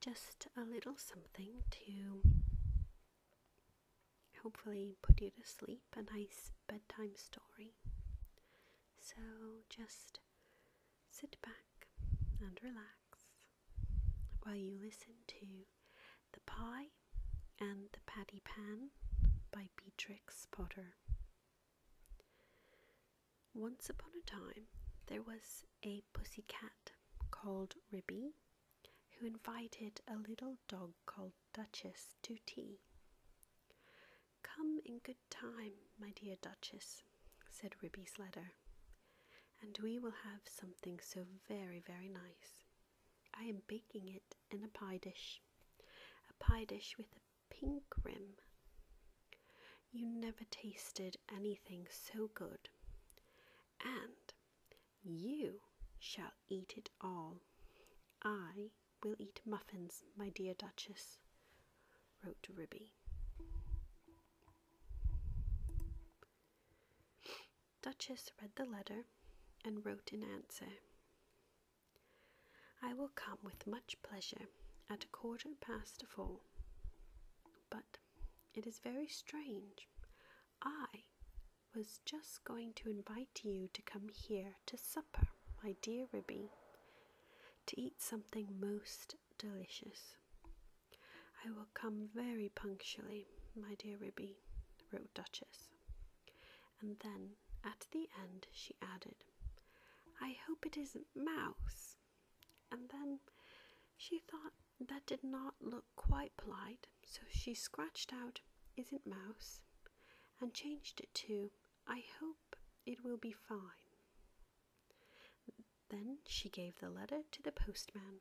just a little something to hopefully put you to sleep, a nice bedtime story. So just sit back and relax while you listen to The Pie and the Paddy Pan by Beatrix Potter. Once upon a time, there was a pussy cat called Ribby who invited a little dog called Duchess to tea. "Come in good time, my dear Duchess," said Ribby's letter, "and we will have something so very, very nice. I am baking it in a pie dish with a pink rim. You never tasted anything so good, and you shall eat it all. I will eat muffins, my dear Duchess," wrote Ribby. Duchess read the letter and wrote in answer, "I will come with much pleasure at 4:15, but it is very strange. I was just going to invite you to come here to supper, my dear Ribby, to eat something most delicious." "I will come very punctually, my dear Ribby," wrote Duchess. And then at the end she added, "I hope it isn't mouse." And then she thought that did not look quite polite, so she scratched out "isn't mouse" and changed it to "I hope it will be fine." Then she gave the letter to the postman.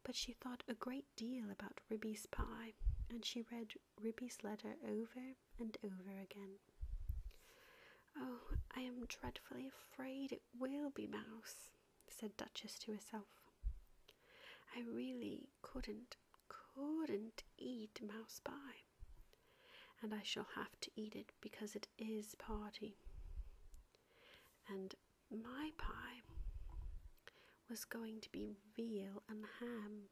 But she thought a great deal about Ribby's pie, and she read Ribby's letter over and over again. "Oh, I am dreadfully afraid it will be mouse," said Duchess to herself. "I really couldn't eat mouse pie, and I shall have to eat it because it is party. And my pie was going to be veal and ham,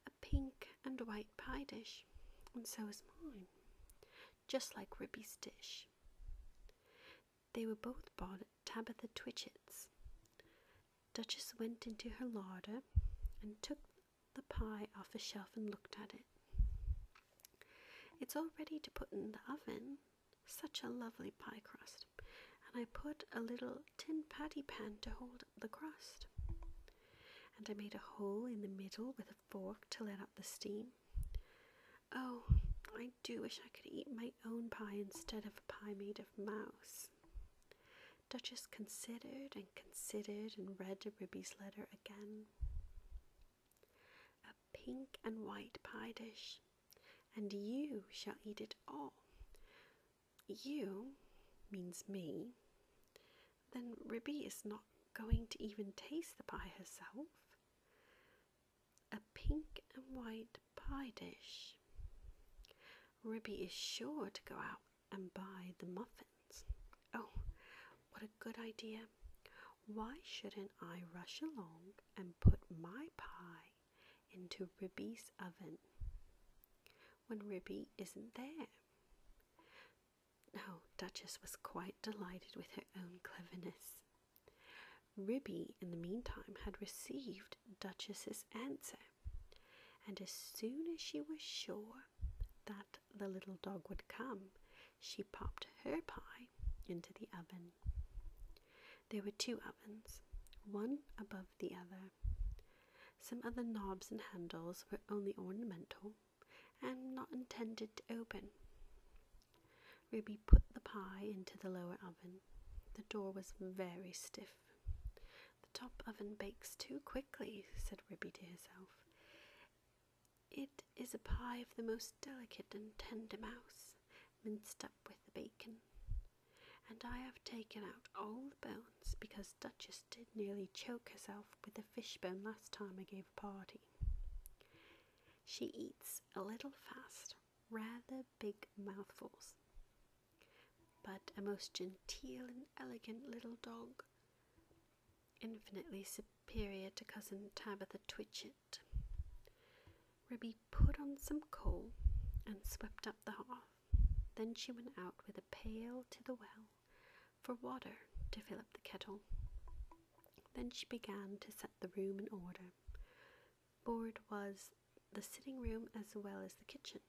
a pink and white pie dish, and so is mine, just like Ribby's dish." They were both bought at Tabitha Twitchit's. Duchess went into her larder and took the pie off a shelf and looked at it. "It's all ready to put in the oven. Such a lovely pie crust. And I put a little tin patty pan to hold up the crust. And I made a hole in the middle with a fork to let out the steam. Oh, I do wish I could eat my own pie instead of a pie made of mouse." Duchess considered and read Ribby's letter again. "A pink and white pie dish, and you shall eat it all. You means me. Then Ribby is not going to even taste the pie herself. A pink and white pie dish. Ribby is sure to go out and buy the muffins. Oh, what a good idea. Why shouldn't I rush along and put my pie into Ribby's oven when Ribby isn't there?" Oh, Duchess was quite delighted with her own cleverness. Ribby, in the meantime, had received Duchess's answer, and as soon as she was sure that the little dog would come, she popped her pie into the oven. There were 2 ovens, one above the other. Some of the knobs and handles were only ornamental and not intended to open. Ribby put the pie into the lower oven. The door was very stiff. "The top oven bakes too quickly," said Ribby to herself. "It is a pie of the most delicate and tender mouse, minced up with the bacon. And I have taken out all the bones because Duchess did nearly choke herself with a fishbone last time I gave a party. She eats a little fast, rather big mouthfuls, but a most genteel and elegant little dog, infinitely superior to cousin Tabitha Twitchit, Ruby put on some coal and swept up the hearth. Then she went out with a pail to the well for water to fill up the kettle. Then she began to set the room in order, for it was the sitting room as well as the kitchen.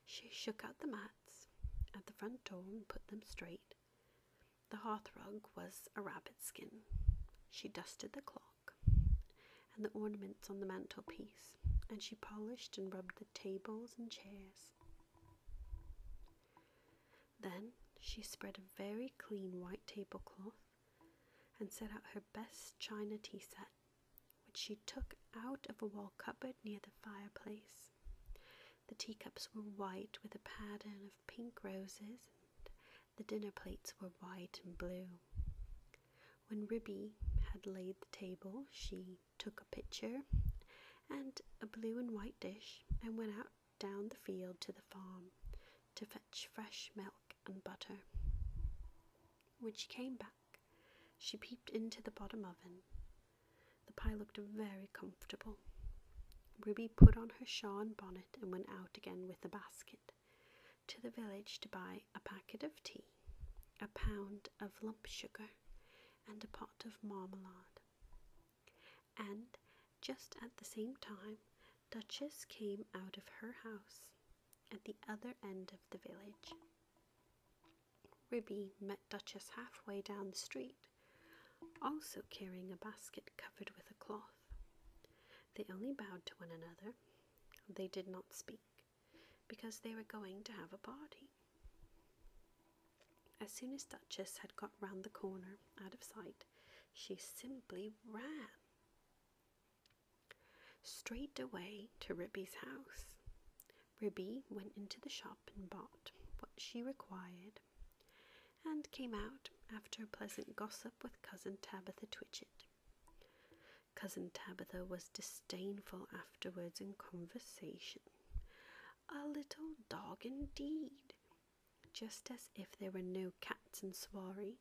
She shook out the mats at the front door and put them straight. The hearth rug was a rabbit skin. She dusted the clock and the ornaments on the mantelpiece, and she polished and rubbed the tables and chairs. Then she spread a very clean white tablecloth and set out her best china tea set, which she took out of a wall cupboard near the fireplace. The teacups were white with a pattern of pink roses, and the dinner plates were white and blue. When Ruby had laid the table, she took a pitcher and a blue and white dish and went out down the field to the farm to fetch fresh milk and butter. When she came back, she peeped into the bottom oven. The pie looked very comfortable. Ruby put on her shawl and bonnet and went out again with a basket to the village to buy a packet of tea, a pound of lump sugar, and a pot of marmalade. And just at the same time, Duchess came out of her house at the other end of the village. Ruby met Duchess halfway down the street, also carrying a basket covered with a cloth. They only bowed to one another. They did not speak, because they were going to have a party. As soon as Duchess had got round the corner, out of sight, she simply ran straight away to Ruby's house. Ruby went into the shop and bought what she required, and came out after a pleasant gossip with Cousin Tabitha Twitchit. Cousin Tabitha was disdainful afterwards in conversation. A little dog indeed, just as if there were no cats in Swarry,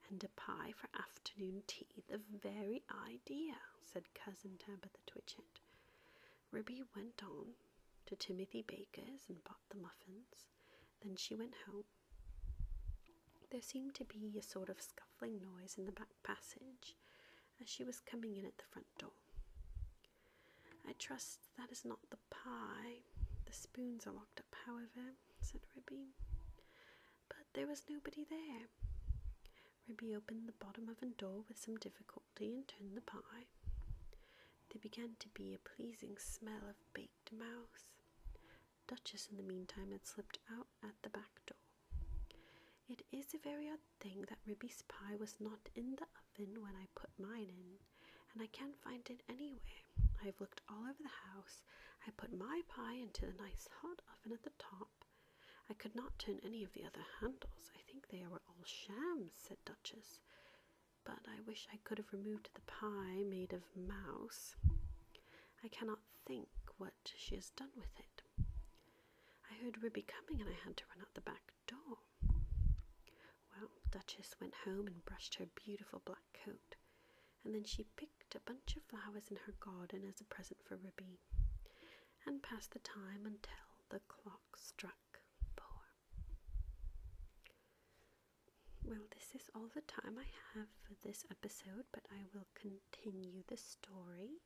and a pie for afternoon tea, the very idea, said Cousin Tabitha Twitchit. Ruby went on to Timothy Baker's and bought the muffins. Then she went home. There seemed to be a sort of scuffling noise in the back passage as she was coming in at the front door. I trust that is not the pie. The spoons are locked up, however, said Ruby. But there was nobody there. Ruby opened the bottom oven door with some difficulty and turned the pie. There began to be a pleasing smell of baked mouse. Duchess, in the meantime, had slipped out at the back door. It is a very odd thing that Ruby's pie was not in the oven when I put mine in, and I can't find it anywhere. I have looked all over the house. I put my pie into the nice hot oven at the top. I could not turn any of the other handles. I think they were all shams, said Duchess. But I wish I could have removed the pie made of mouse. I cannot think what she has done with it. I heard Ruby coming and I had to run out the back door. Well, Duchess went home and brushed her beautiful black coat, and then she picked a bunch of flowers in her garden as a present for Ruby, and passed the time until the clock struck 4. Well, this is all the time I have for this episode, but I will continue the story,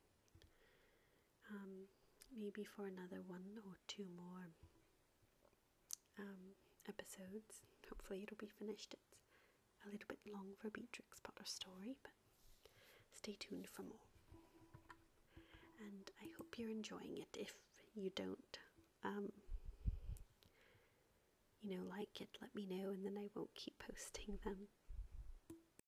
maybe for another 1 or 2 more episodes. Hopefully it'll be finished. It's a little bit long for Beatrix Potter story, but stay tuned for more. And I hope you're enjoying it. If you don't, like it, let me know, and then I won't keep posting them.